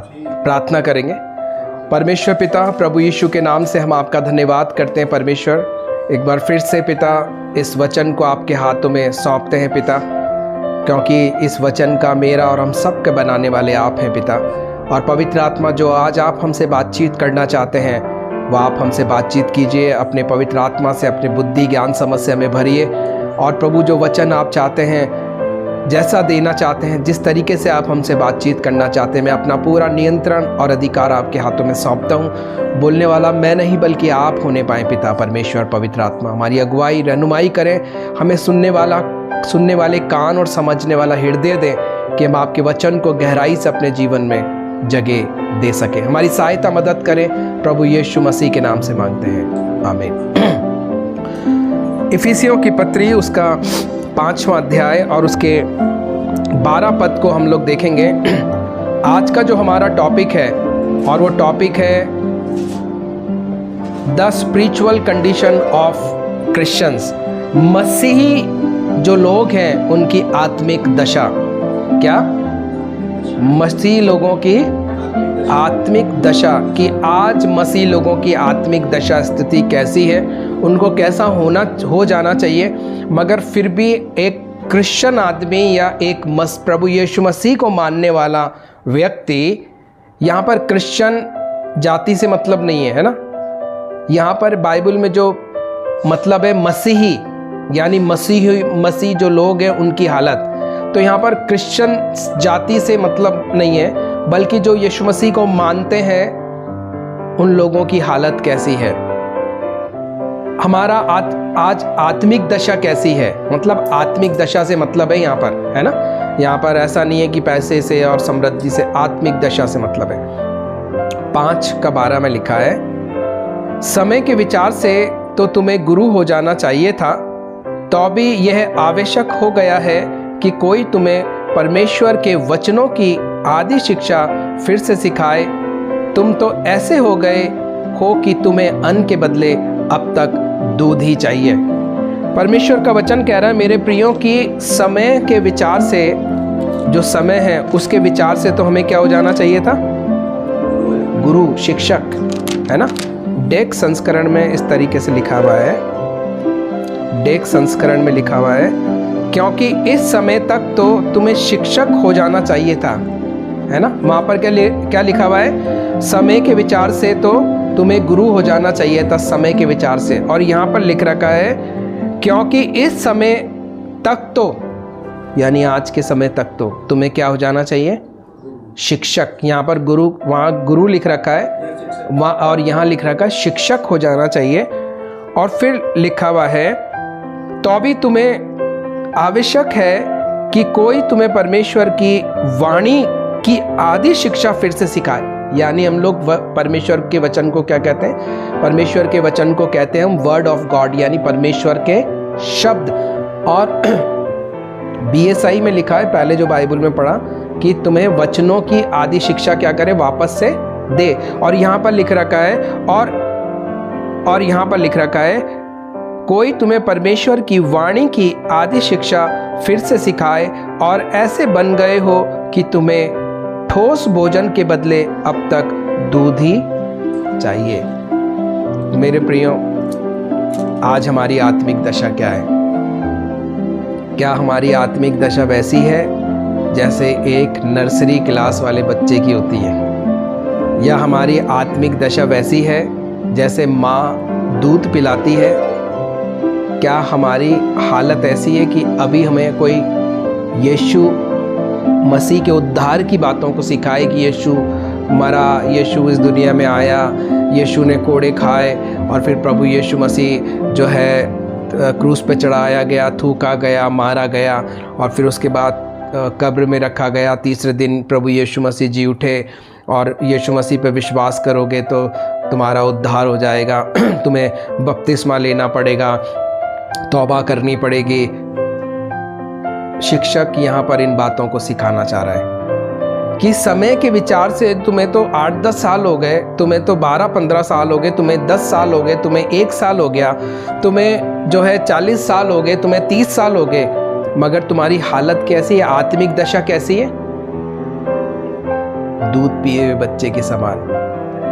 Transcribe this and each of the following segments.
प्रार्थना करेंगे। परमेश्वर पिता, प्रभु यीशु के नाम से हम आपका धन्यवाद करते हैं परमेश्वर। एक बार फिर से पिता इस वचन को आपके हाथों में सौंपते हैं पिता, क्योंकि इस वचन का मेरा और हम सब के बनाने वाले आप हैं पिता। और पवित्र आत्मा, जो आज आप हमसे बातचीत करना चाहते हैं वो आप हमसे बातचीत कीजिए। अपने पवित्र आत्मा से अपने बुद्धि ज्ञान समझ से हमें भरिए। और प्रभु, जो वचन आप चाहते हैं, जैसा देना चाहते हैं, जिस तरीके से आप हमसे बातचीत करना चाहते हैं, मैं अपना पूरा नियंत्रण और अधिकार आपके हाथों में सौंपता हूँ। बोलने वाला मैं नहीं बल्कि आप होने पाए पिता परमेश्वर। पवित्र आत्मा हमारी अगुवाई रहनुमाई करें, हमें सुनने वाले कान और समझने वाला हृदय दें कि हम आपके वचन को गहराई से अपने जीवन में जगह दे सके। हमारी सहायता मदद करें, प्रभु यीशु मसीह के नाम से मांगते हैं, आमीन। इफिसियों की पत्री उसका 5वां अध्याय और उसके 12 पद को हम लोग देखेंगे। आज का जो हमारा टॉपिक है, और वो टॉपिक है the spiritual condition of Christians. मसीही जो लोग हैं उनकी आत्मिक दशा। क्या? मसीही लोगों की आत्मिक दशा, कि आज मसीही लोगों की आत्मिक दशा स्थिति कैसी है, उनको कैसा हो जाना चाहिए। मगर फिर भी एक क्रिश्चियन आदमी या एक प्रभु यीशु मसीह को मानने वाला व्यक्ति, यहाँ पर क्रिश्चियन जाति से मतलब नहीं है, है ना। यहाँ पर बाइबल में जो मतलब है मसीही, यानी मसीह जो लोग हैं उनकी हालत। तो यहाँ पर क्रिश्चियन जाति से मतलब नहीं है, बल्कि जो यीशु मसीह को मानते हैं उन लोगों की हालत कैसी है, हमारा आज आत्मिक दशा कैसी है। मतलब आत्मिक दशा से मतलब है यहाँ पर, है ना। यहाँ पर ऐसा नहीं है कि पैसे से और समृद्धि से, आत्मिक दशा से मतलब है। 5:12 में लिखा है, समय के विचार से तो तुम्हें गुरु हो जाना चाहिए था, तो भी यह आवश्यक हो गया है कि कोई तुम्हें परमेश्वर के वचनों की आदि शिक्षा फिर से सिखाए। तुम तो ऐसे हो गए हो कि तुम्हें अन्न के बदले अब तक दूध ही चाहिए। परमेश्वर का वचन कह रहा है, मेरे प्रियों की समय के विचार से, जो समय है उसके विचार से तो हमें क्या हो जाना चाहिए था? गुरु, शिक्षक, है ना। डेक संस्करण में इस तरीके से लिखा हुआ है, डेक संस्करण में लिखा हुआ है, क्योंकि इस समय तक तो तुम्हें शिक्षक हो जाना चाहिए था, है ना। वहाँ पर क्या लिखा हुआ है? समय के विचार से तो तुम्हें गुरु हो जाना चाहिए था, समय के विचार से। और यहाँ पर लिख रखा है, क्योंकि इस समय तक तो, यानी आज के समय तक तो तुम्हें क्या हो जाना चाहिए? शिक्षक। यहाँ पर गुरु, वहाँ गुरु लिख रखा है वहाँ, और यहाँ लिख रखा है शिक्षक हो जाना चाहिए। और फिर लिखा हुआ है, तो भी तुम्हें आवश्यक है कि कोई तुम्हें परमेश्वर की वाणी की आदि शिक्षा फिर से सिखाए। यानी हम लोग परमेश्वर के वचन को क्या कहते हैं? परमेश्वर के वचन को कहते हैं हम वर्ड ऑफ गॉड, यानी परमेश्वर के शब्द। और BSI में लिखा है, पहले जो बाइबल में पढ़ा, कि तुम्हें वचनों की आदि शिक्षा क्या करे? वापस से दे। और यहाँ पर लिख रखा है, और यहाँ पर लिख रखा है, कोई तुम्हें परमेश्वर की वाणी की आदि शिक्षा फिर से सिखाए, और ऐसे बन गए हो कि तुम्हें ठोस भोजन के बदले अब तक दूध ही चाहिए। मेरे प्रियो, आज हमारी आत्मिक दशा क्या है? क्या हमारी आत्मिक दशा वैसी है जैसे एक नर्सरी क्लास वाले बच्चे की होती है, या हमारी आत्मिक दशा वैसी है जैसे माँ दूध पिलाती है? क्या हमारी हालत ऐसी है कि अभी हमें कोई यीशु मसीह के उद्धार की बातों को सिखाए कि यीशु मरा, यीशु इस दुनिया में आया, यीशु ने कोड़े खाए, और फिर प्रभु यीशु मसीह जो है क्रूस पे चढ़ाया गया, थूका गया, मारा गया, और फिर उसके बाद कब्र में रखा गया। तीसरे दिन प्रभु यीशु मसीह जी उठे, और यीशु मसीह पे विश्वास करोगे तो तुम्हारा उद्धार हो जाएगा। तुम्हें बपतिस्मा लेना पड़ेगा, तौबा करनी पड़ेगी। शिक्षक यहाँ पर इन बातों को सिखाना चाह रहा है कि समय के विचार से तुम्हें तो 8-10 साल हो गए, तुम्हें तो 12-15 साल हो गए, तुम्हें 10 साल हो गए, तुम्हें 1 साल हो गया, तुम्हें जो है 40 साल हो गए, तुम्हें 30 साल हो गए, मगर तुम्हारी हालत कैसी है? आत्मिक दशा कैसी है? दूध पिए हुए बच्चे के समान।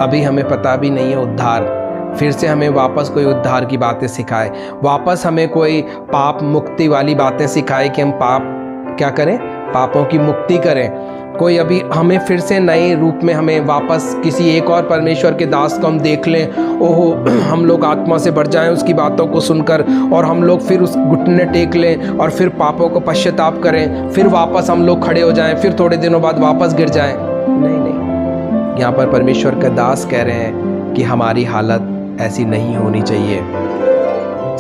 अभी हमें पता भी नहीं है उद्धार, फिर से हमें वापस कोई उद्धार की बातें सिखाए, वापस हमें कोई पाप मुक्ति वाली बातें सिखाए कि हम पाप क्या करें, पापों की मुक्ति करें। कोई अभी हमें फिर से नए रूप में हमें वापस किसी एक और परमेश्वर के दास को हम देख लें, ओहो हम लोग आत्मा से बढ़ जाएं उसकी बातों को सुनकर, और हम लोग फिर उस घुटने टेक लें और फिर पापों को पश्चाताप करें, फिर वापस हम लोग खड़े हो जाएं, फिर थोड़े दिनों बाद वापस गिर जाएं। नहीं नहीं, यहाँ पर परमेश्वर का दास कह रहे हैं कि हमारी हालत ऐसी नहीं होनी चाहिए।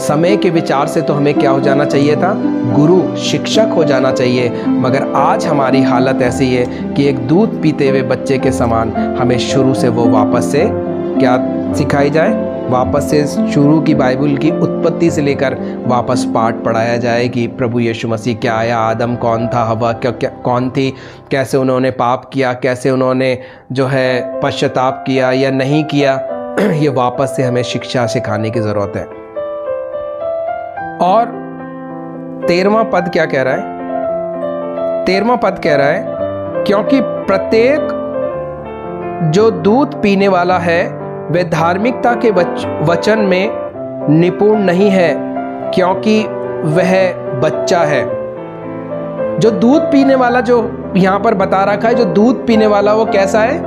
समय के विचार से तो हमें क्या हो जाना चाहिए था, गुरु शिक्षक हो जाना चाहिए, मगर आज हमारी हालत ऐसी है कि एक दूध पीते हुए बच्चे के समान हमें शुरू से वो वापस से क्या सिखाई जाए, वापस से शुरू की बाइबल की उत्पत्ति से लेकर वापस पाठ पढ़ाया जाए कि प्रभु यीशु मसीह क्या आया, आदम कौन था, हवा क्या कौन थी, कैसे उन्होंने पाप किया, कैसे उन्होंने जो है पश्चाताप किया या नहीं किया। ये वापस से हमें शिक्षा सिखाने की ज़रूरत है। और 13वां पद क्या कह रहा है, 13वां पद कह रहा है क्योंकि प्रत्येक जो दूध पीने वाला है वह धार्मिकता के वचन में निपुण नहीं है, क्योंकि वह बच्चा है। जो दूध पीने वाला, जो यहां पर बता रखा है, जो दूध पीने वाला वो कैसा है,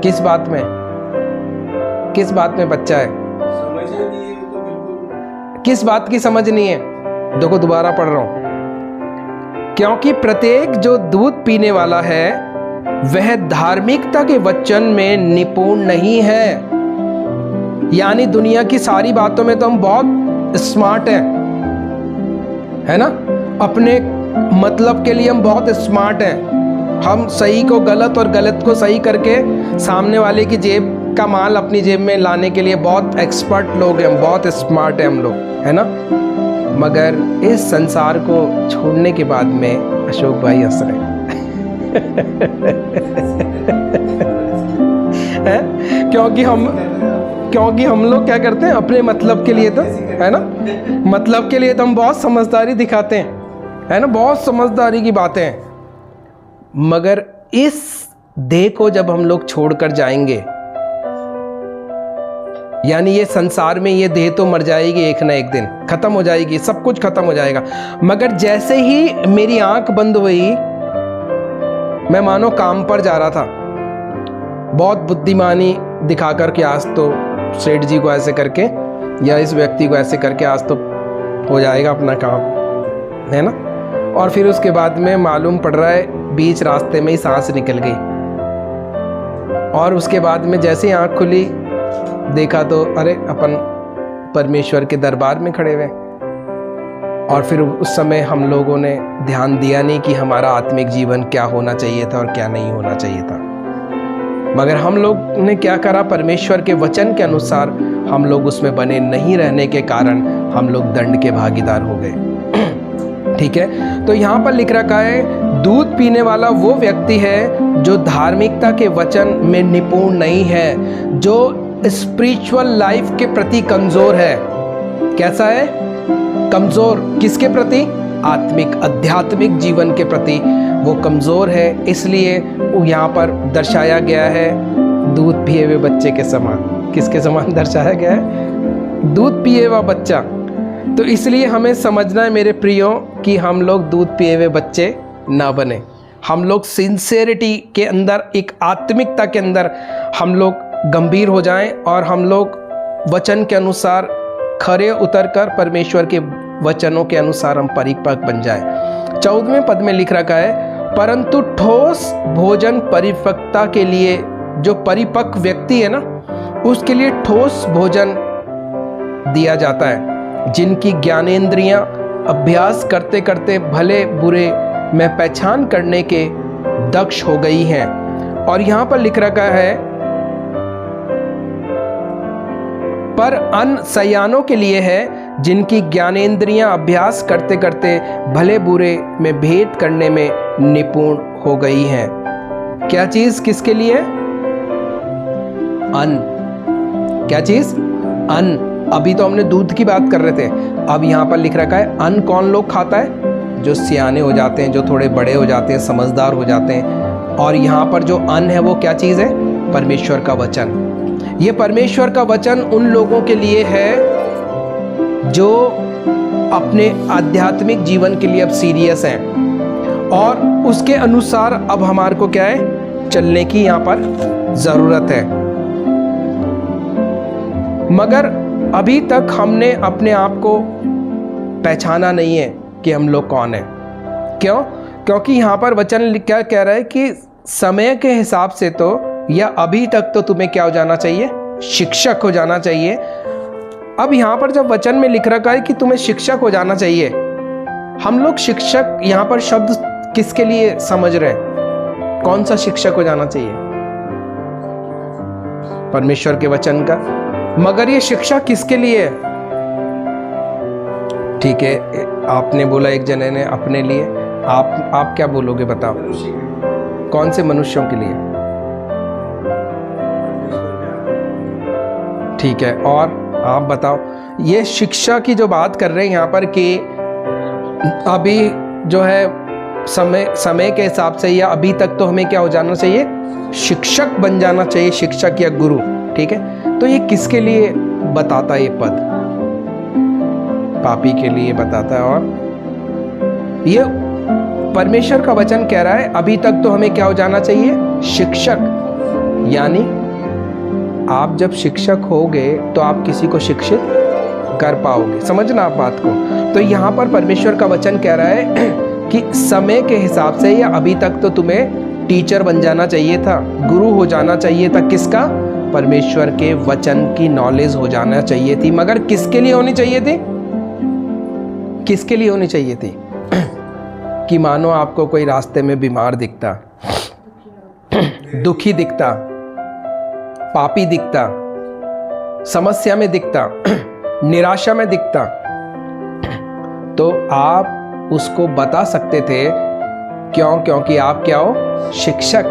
किस बात में, किस बात में बच्चा है, किस बात की समझ नहीं है। देखो दोबारा पढ़ रहा हूं, क्योंकि प्रत्येक जो दूध पीने वाला है वह धार्मिकता के वचन में निपुण नहीं है। यानी दुनिया की सारी बातों में तो हम बहुत स्मार्ट हैं, है ना, अपने मतलब के लिए हम बहुत स्मार्ट हैं। हम सही को गलत और गलत को सही करके सामने वाले की जेब का माल अपनी जेब में लाने के लिए बहुत एक्सपर्ट लोग हैं, बहुत स्मार्ट हैं हम लोग, है ना। मगर इस संसार को छोड़ने के बाद में अशोक भाई हंस रहे हैं क्योंकि हम लोग क्या करते हैं अपने मतलब के लिए, तो है ना, मतलब के लिए तो हम बहुत समझदारी दिखाते हैं, है ना, बहुत समझदारी की बातें हैं। मगर इस देह को जब हम लोग छोड़कर जाएंगे, यानी ये संसार में ये देह तो मर जाएगी, एक ना एक दिन खत्म हो जाएगी, सब कुछ खत्म हो जाएगा। मगर जैसे ही मेरी आंख बंद हुई, मैं मानो काम पर जा रहा था, बहुत बुद्धिमानी दिखाकर कि आज तो सेठ जी को ऐसे करके या इस व्यक्ति को ऐसे करके आज तो हो जाएगा अपना काम, है ना। और फिर उसके बाद में मालूम पड़ रहा है बीच रास्ते में ही सांस निकल गई, और उसके बाद में जैसे ही आंख खुली देखा तो अरे अपन परमेश्वर के दरबार में खड़े हुए। और फिर उस समय हम लोगों ने ध्यान दिया नहीं कि हमारा आत्मिक जीवन क्या होना चाहिए था और क्या नहीं होना चाहिए था। मगर हम लोग ने क्या करा, परमेश्वर के वचन के अनुसार हम लोग उसमें बने नहीं रहने के कारण हम लोग दंड के भागीदार हो गए। ठीक है, तो यहाँ पर लिख रखा है दूध पीने वाला वो व्यक्ति है जो धार्मिकता के वचन में निपुण नहीं है, जो स्पिरिचुअल लाइफ के प्रति कमजोर है। कैसा है, कमजोर, किसके प्रति, आत्मिक आध्यात्मिक जीवन के प्रति वो कमजोर है। इसलिए यहाँ पर दर्शाया गया है दूध पिए हुए बच्चे के समान। किसके समान दर्शाया गया है, दूध पिए हुआ बच्चा। तो इसलिए हमें समझना है मेरे प्रियो कि हम लोग दूध पिए हुए बच्चे ना बने। हम लोग सिंसेरिटी के अंदर, एक आत्मिकता के अंदर हम लोग गंभीर हो जाएं और हम लोग वचन के अनुसार खरे उतरकर परमेश्वर के वचनों के अनुसार हम परिपक्व बन जाएं। 14वें पद में लिख रखा है, परंतु ठोस भोजन परिपक्वता के लिए, जो परिपक्व व्यक्ति है ना, उसके लिए ठोस भोजन दिया जाता है, जिनकी ज्ञानेंद्रियां अभ्यास करते करते भले बुरे में पहचान करने के दक्ष हो गई हैं। और यहां पर लिख रखा है, पर अन्न सयानों के लिए है, जिनकी ज्ञानेंद्रियां अभ्यास करते करते भले बुरे में भेद करने में निपुण हो गई हैं। क्या चीज किसके लिए? अन्न। क्या चीज? अन्न। अभी तो हमने दूध की बात कर रहे थे, अब यहाँ पर लिख रखा है अन्न कौन लोग खाता है? जो सियाने हो जाते हैं, जो थोड़े बड़े हो जाते हैं, समझदार हो जाते हैं, और यहाँ पर जो अन्न है वो क्या चीज़ है? परमेश्वर का वचन। ये परमेश्वर का वचन उन लोगों के लिए है जो अपने आध्यात्मिक जीवन के लिए अब सीरियस हैं और उसके अनुसार अब हमारे को क्या है? चलने की यहाँ पर ज़रूरत है। मगर अभी तक हमने अपने आप को पहचाना नहीं है कि हम लोग कौन हैं। क्यों? क्योंकि यहाँ पर वचन क्या कह रहा है कि समय के हिसाब से तो या अभी तक तो तुम्हें क्या हो जाना चाहिए? शिक्षक हो जाना चाहिए। अब यहाँ पर जब वचन में लिख रखा है कि तुम्हें शिक्षक हो जाना चाहिए, हम लोग शिक्षक यहाँ पर शब्द किसके लिए समझ रहे हैं? कौन सा शिक्षक हो जाना चाहिए? परमेश्वर के वचन का। मगर ये शिक्षा किसके लिए है? ठीक है, आपने बोला एक जने ने अपने लिए, आप क्या बोलोगे बताओ? कौन से मनुष्यों के लिए? ठीक है, और आप बताओ। ये शिक्षा की जो बात कर रहे हैं यहाँ पर कि अभी जो है समय के हिसाब से या अभी तक तो हमें क्या हो जाना चाहिए? शिक्षक बन जाना चाहिए, शिक्षक या गुरु। ठीक है, तो ये किसके लिए बताता है? ये पद पापी के लिए बताता है। और ये परमेश्वर का वचन कह रहा है अभी तक तो हमें क्या हो जाना चाहिए? शिक्षक। यानी आप जब शिक्षक होगे तो आप किसी को शिक्षित कर पाओगे। समझना आप बात को। तो यहाँ पर परमेश्वर का वचन कह रहा है कि समय के हिसाब से या अभी तक तो तुम्हें टीचर बन जाना चाहिए था, गुरु हो जाना चाहिए था। किसका? परमेश्वर के वचन की नॉलेज हो जाना चाहिए थी। मगर किसके लिए होनी चाहिए थी? किसके लिए होनी चाहिए थी? कि मानो आपको कोई रास्ते में बीमार दिखता, दुखी दिखता, पापी दिखता, समस्या में दिखता, निराशा में दिखता, तो आप उसको बता सकते थे। क्यों? क्योंकि आप क्या हो? शिक्षक।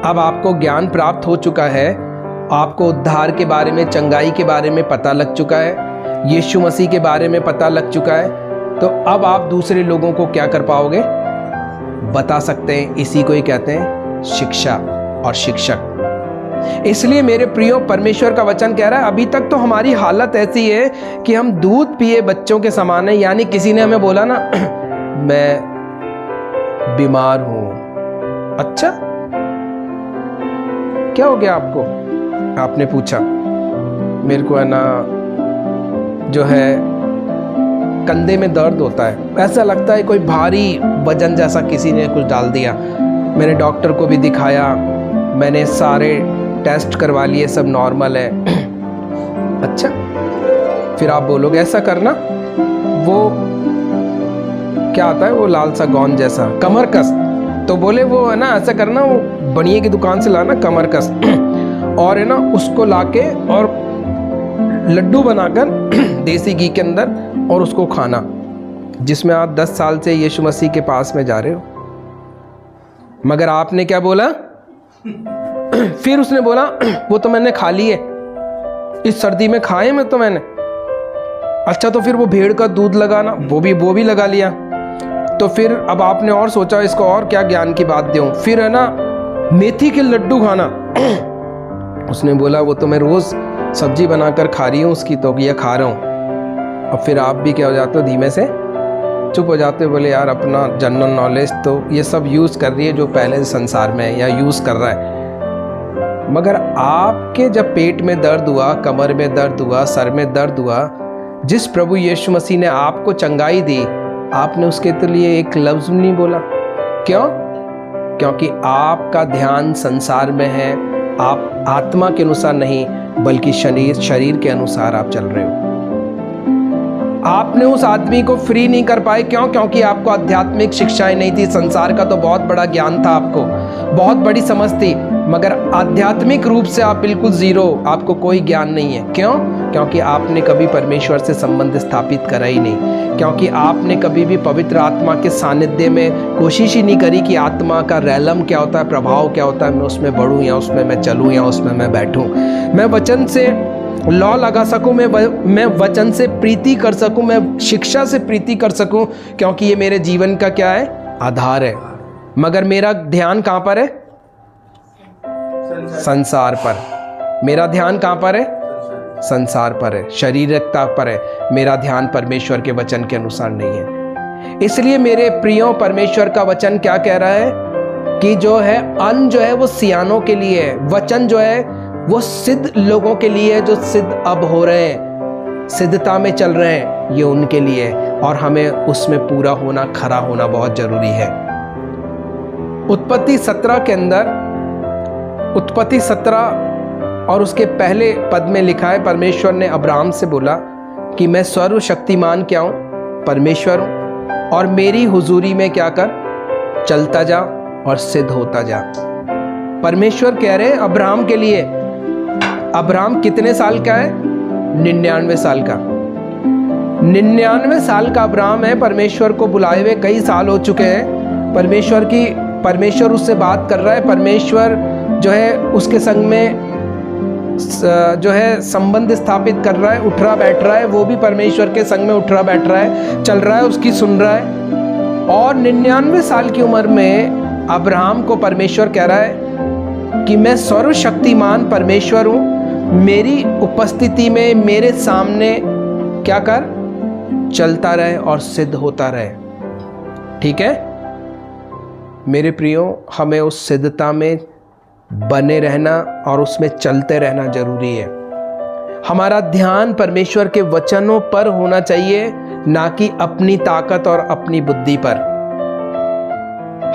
अब आपको ज्ञान प्राप्त हो चुका है, आपको उद्धार के बारे में, चंगाई के बारे में पता लग चुका है, यीशु मसीह के बारे में पता लग चुका है। तो अब आप दूसरे लोगों को क्या कर पाओगे? बता सकते हैं। इसी को ही कहते हैं शिक्षा और शिक्षक। इसलिए मेरे प्रियो, परमेश्वर का वचन कह रहा है अभी तक तो हमारी हालत ऐसी है कि हम दूध पिए बच्चों के समान है। यानी किसी ने हमें बोला ना मैं बीमार हूं। अच्छा, क्या हो गया आपको? आपने पूछा। मेरे को है ना जो है कंधे में दर्द होता है, ऐसा लगता है कोई भारी वजन जैसा किसी ने कुछ डाल दिया। मैंने डॉक्टर को भी दिखाया, मैंने सारे टेस्ट करवा लिए, सब नॉर्मल है। अच्छा, फिर आप बोलोगे ऐसा करना, वो क्या आता है वो लाल सा गौन जैसा कमर कस, तो बोले वो है ना ऐसा करना, वो बनिए की दुकान से लाना कमर कस और है ना उसको लाके और लड्डू बनाकर देसी घी के अंदर और उसको खाना, जिसमें आप 10 साल से यीशु मसीह के पास में जा रहे हो। मगर आपने क्या बोला? फिर उसने बोला वो तो मैंने खा ली है, इस सर्दी में खाए मैं तो मैंने। अच्छा, तो फिर वो भेड़ का दूध लगाना, वो भी लगा लिया। तो फिर अब आपने और सोचा इसको और क्या ज्ञान की बात दूं। फिर है ना मेथी के लड्डू खाना। उसने बोला वो तो मैं रोज सब्जी बनाकर खा रही हूँ उसकी, तो ये खा रहा हूँ। अब फिर आप भी क्या हो जाते हो? धीमे से चुप हो जाते हो। बोले यार अपना जनरल नॉलेज तो ये सब यूज़ कर रही है जो पहले संसार में है या यूज़ कर रहा है। मगर आपके जब पेट में दर्द हुआ, कमर में दर्द हुआ, सर में दर्द हुआ, जिस प्रभु यीशु मसीह ने आपको चंगाई दी, आपने उसके तो लिए एक लफ्ज़ नहीं बोला। क्यों? क्योंकि आपका ध्यान संसार में है, आप आत्मा के अनुसार नहीं बल्कि शरीर के अनुसार आप चल रहे हो। आपने उस आदमी को फ्री नहीं कर पाए। क्यों? क्योंकि आपको आध्यात्मिक शिक्षाएं नहीं थी। संसार का तो बहुत बड़ा ज्ञान था, आपको बहुत बड़ी समझ थी, मगर आध्यात्मिक रूप से आप बिल्कुल जीरो, आपको कोई ज्ञान नहीं है। क्यों? क्योंकि आपने कभी परमेश्वर से संबंध स्थापित करा ही नहीं, क्योंकि आपने कभी भी पवित्र आत्मा के सानिध्य में कोशिश ही नहीं करी कि आत्मा का रैलम क्या होता है, प्रभाव क्या होता है, मैं उसमें बढ़ूं या उसमें मैं चलूं या उसमें मैं बैठूं, मैं वचन से लॉ लगा सकूं, मैं वचन से प्रीति कर सकूं, मैं शिक्षा से प्रीति कर सकूं, क्योंकि ये मेरे जीवन का क्या है? आधार है। मगर मेरा ध्यान कहाँ पर है? संसार पर। मेरा ध्यान कहाँ पर है? संसार पर है, शारीरिकता पर है। मेरा ध्यान परमेश्वर के वचन के अनुसार नहीं है। इसलिए मेरे प्रियो, परमेश्वर का वचन क्या कह रहा है कि जो है अन्न जो है वो सियानों के लिए है, वचन जो है वो सिद्ध लोगों के लिए है, जो सिद्ध अब हो रहे हैं, सिद्धता में चल रहे हैं, ये उनके लिए है। और हमें उसमें पूरा होना, खरा होना बहुत जरूरी है। उत्पत्ति 17 के अंदर, उत्पत्ति 17 और उसके पहले पद में लिखा है, परमेश्वर ने अब्राहम से बोला कि मैं सर्वशक्तिमान क्या हूँ? परमेश्वर हूँ, और मेरी हुजूरी में क्या कर? चलता जा और सिद्ध होता जा। परमेश्वर कह रहे हैं अब्राहम के लिए। अब्राहम कितने साल का है? 99 साल का। 99 साल का अब्राहम है। परमेश्वर को बुलाए हुए कई साल हो चुके हैं। परमेश्वर उससे बात कर रहा है। परमेश्वर जो है उसके संग में जो है संबंध स्थापित कर रहा है, उठ रहा बैठ रहा है। वो भी परमेश्वर के संग में उठ रहा बैठ रहा है, चल रहा है, उसकी सुन रहा है। और 99 साल की उम्र में अब्राहम को परमेश्वर कह रहा है कि मैं सर्वशक्तिमान परमेश्वर हूँ, मेरी उपस्थिति में मेरे सामने क्या कर? चलता रहे और सिद्ध होता रहे। ठीक है मेरे प्रियो, हमें उस सिद्धता में बने रहना और उसमें चलते रहना जरूरी है। हमारा ध्यान परमेश्वर के वचनों पर होना चाहिए, ना कि अपनी ताकत और अपनी बुद्धि पर।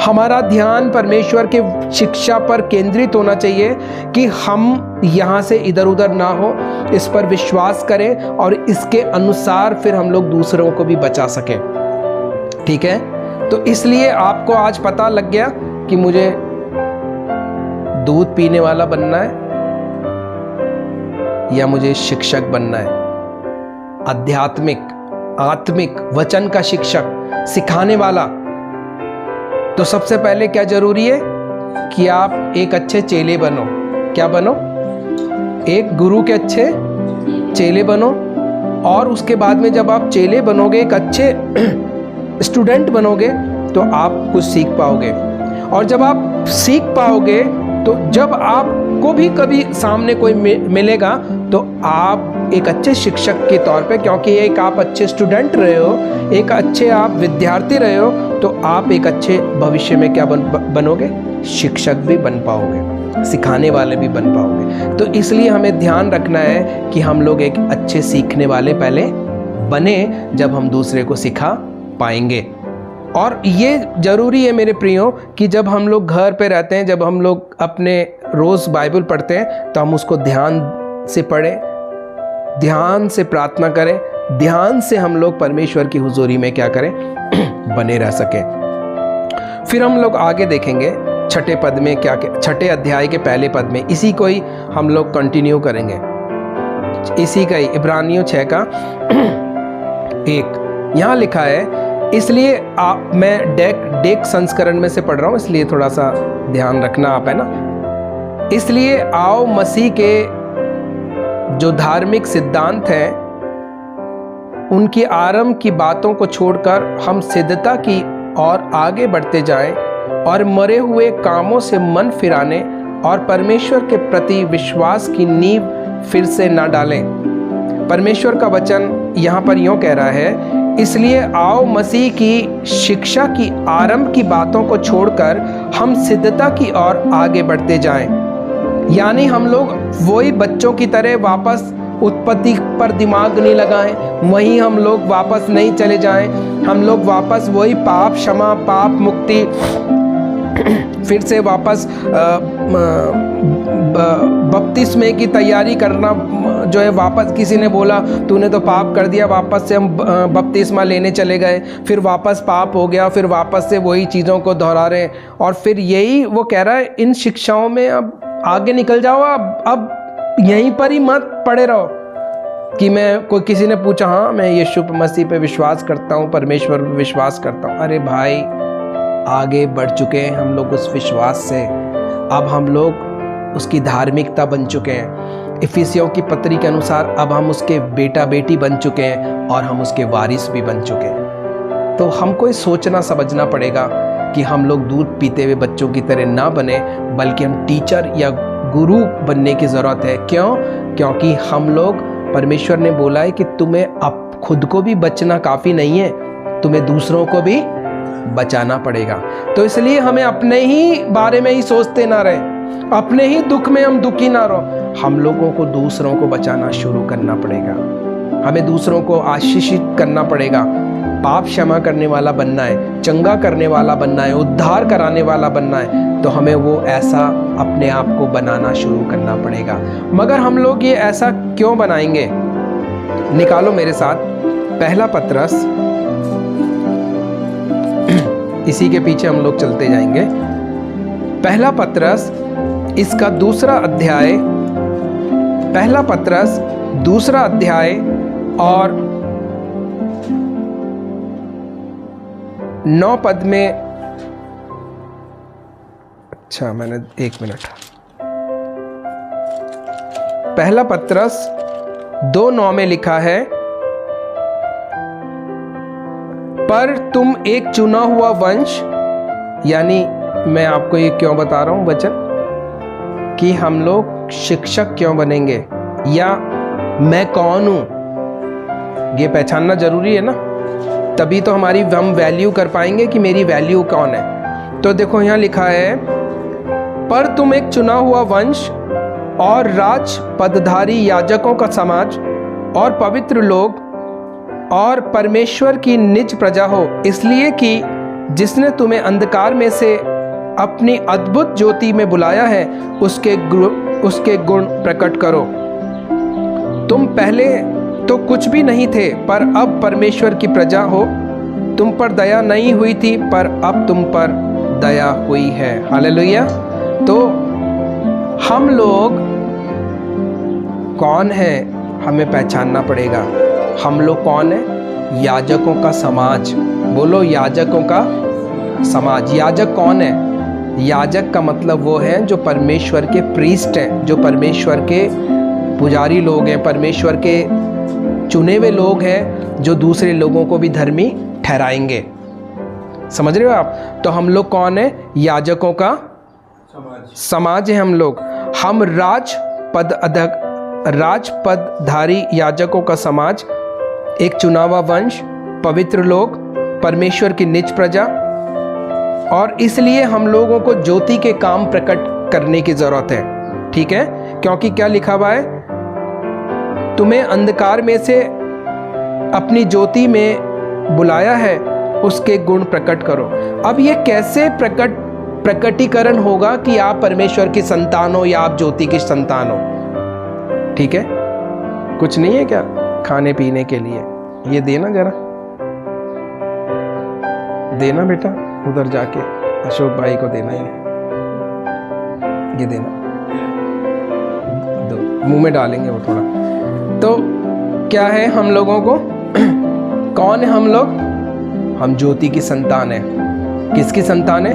हमारा ध्यान परमेश्वर के शिक्षा पर केंद्रित होना चाहिए कि हम यहाँ से इधर उधर ना हो, इस पर विश्वास करें और इसके अनुसार फिर हम लोग दूसरों को भी बचा सकें। ठीक है, तो इसलिए आपको आज पता लग गया कि मुझे दूध पीने वाला बनना है या मुझे शिक्षक बनना है, आध्यात्मिक, आत्मिक, वचन का शिक्षक, सिखाने वाला। तो सबसे पहले क्या जरूरी है कि आप एक अच्छे चेले बनो। क्या बनो? एक गुरु के अच्छे चेले बनो। और उसके बाद में जब आप चेले बनोगे, एक अच्छे स्टूडेंट बनोगे, तो आप कुछ सीख पाओगे। और जब आप सीख पाओगे तो जब आपको भी कभी सामने कोई मिलेगा तो आप एक अच्छे शिक्षक के तौर पे, क्योंकि एक आप अच्छे स्टूडेंट रहे हो, एक अच्छे आप विद्यार्थी रहे हो, तो आप एक अच्छे भविष्य में क्या बनोगे? शिक्षक भी बन पाओगे, सिखाने वाले भी बन पाओगे। तो इसलिए हमें ध्यान रखना है कि हम लोग एक अच्छे सीखने वाले पहले बने, जब हम दूसरे को सिखा पाएंगे। और ये ज़रूरी है मेरे प्रियो कि जब हम लोग घर पे रहते हैं, जब हम लोग अपने रोज़ बाइबल पढ़ते हैं, तो हम उसको ध्यान से पढ़ें, ध्यान से प्रार्थना करें, ध्यान से हम लोग परमेश्वर की हुजूरी में क्या करें? बने रह सकें। फिर हम लोग आगे देखेंगे छठे पद में क्या, छठे अध्याय के पहले पद में इसी को ही हम लोग कंटिन्यू करेंगे। इसी का ही इब्रानियों 6 का 1 यहाँ लिखा है। इसलिए मैं डेक संस्करण में से पढ़ रहा हूँ, इसलिए थोड़ा सा ध्यान रखना आप, है ना। इसलिए आओ मसीह के जो धार्मिक सिद्धांत हैं उनकी आरंभ की बातों को छोड़कर हम सिद्धता की ओर आगे बढ़ते जाएं और मरे हुए कामों से मन फिराने और परमेश्वर के प्रति विश्वास की नींव फिर से ना डालें। परमेश्वर का वचन यहाँ पर यूँ कह रहा है, इसलिए आओ मसीह की शिक्षा की आरंभ की बातों को छोड़कर हम सिद्धता की ओर आगे बढ़ते जाएं। यानी हम लोग वही बच्चों की तरह वापस उत्पत्ति पर दिमाग नहीं लगाएं, वहीं हम लोग वापस नहीं चले जाएं। हम लोग वापस वही पाप क्षमा, पाप मुक्ति, फिर से वापस बपतिस्मे की तैयारी करना जो है। वापस किसी ने बोला तूने तो पाप कर दिया, वापस से हम बपतिस्मा लेने चले गए, फिर वापस पाप हो गया, फिर वापस से वही चीज़ों को दोहरा रहे हैं। और फिर यही वो कह रहा है, इन शिक्षाओं में अब आगे निकल जाओ, अब यहीं पर ही मत पड़े रहो कि मैं कोई किसी ने पूछा हाँ मैं यीशु मसीह पे विश्वास करता हूँ, परमेश्वर पे विश्वास करता हूँ। अरे भाई, आगे बढ़ चुके हैं हम लोग उस विश्वास से। अब हम लोग उसकी धार्मिकता बन चुके हैं। इफिसियों की पत्री के अनुसार अब हम उसके बेटा बेटी बन चुके हैं और हम उसके वारिस भी बन चुके हैं। तो हमको ये सोचना समझना पड़ेगा कि हम लोग दूध पीते हुए बच्चों की तरह ना बने, बल्कि हम टीचर या गुरु बनने की ज़रूरत है। क्यों? क्योंकि हम लोग, परमेश्वर ने बोला है कि तुम्हें अब खुद को भी बचना काफ़ी नहीं है, तुम्हें दूसरों को भी बचाना पड़ेगा। तो इसलिए हमें अपने ही बारे में ही सोचते ना रहे, अपने ही दुख में हम दुखी ना रहो। हम लोगों को दूसरों को बचाना शुरू करना पड़ेगा, हमें दूसरों को आशीषित करना पड़ेगा, पाप क्षमा करने वाला बनना है, चंगा करने वाला बनना है, उद्धार कराने वाला बनना है। तो हमें वो ऐसा अपने आप को बनाना शुरू करना पड़ेगा। मगर हम लोग ये ऐसा क्यों बनाएंगे? निकालो मेरे साथ पहला पत्रस, इसी के पीछे हम लोग चलते जाएंगे। पहला पत्रस इसका दूसरा अध्याय, पहला पत्रस दूसरा अध्याय और 9 पद में, अच्छा मैंने 1 मिनट, पहला पत्रस 2:9 में लिखा है, पर तुम एक चुना हुआ वंश, यानी मैं आपको ये क्यों बता रहा हूं वचन, कि हम लोग शिक्षक क्यों बनेंगे या मैं कौन हूं, ये पहचानना जरूरी है ना, तभी तो हम वैल्यू कर पाएंगे कि मेरी वैल्यू कौन है। तो देखो यहां लिखा है, पर तुम एक चुना हुआ वंश और राज पदधारी याजकों का समाज और पवित्र लोग और परमेश्वर की निज प्रजा हो, इसलिए कि जिसने तुम्हें अंधकार में से अपनी अद्भुत ज्योति में बुलाया है, उसके गुण प्रकट करो। तुम पहले तो कुछ भी नहीं थे, पर अब परमेश्वर की प्रजा हो। तुम पर दया नहीं हुई थी, पर अब तुम पर दया हुई है। हालेलुया। तो हम लोग कौन है, हमें पहचानना पड़ेगा। हम लोग कौन है? याजकों का समाज। बोलो, याजकों का समाज। याजक कौन है? याजक का मतलब वो है जो परमेश्वर के प्रीस्ट हैं, जो परमेश्वर के पुजारी लोग हैं, परमेश्वर के चुने हुए लोग हैं, जो दूसरे लोगों को भी धर्मी ठहराएंगे। समझ रहे हो आप? तो हम लोग कौन है? याजकों का समाज है हम लोग। हम राजपदधारी याजकों का समाज, एक चुनावा वंश, पवित्र लोग, परमेश्वर की निज प्रजा। और इसलिए हम लोगों को ज्योति के काम प्रकट करने की जरूरत है। ठीक है? क्योंकि क्या लिखा हुआ है? तुम्हें अंधकार में से अपनी ज्योति में बुलाया है, उसके गुण प्रकट करो। अब ये कैसे प्रकटीकरण होगा कि आप परमेश्वर की संतान हो या आप ज्योति की संतान हो? ठीक है? कुछ नहीं है क्या खाने पीने के लिए? ये देना, जरा देना बेटा, उधर जाके अशोक भाई को देना है, ये देना, दो, मुंह में डालेंगे वो थोड़ा। तो क्या है हम लोगों को? कौन है हम लोग? हम ज्योति की संतान है। किसकी संतान है?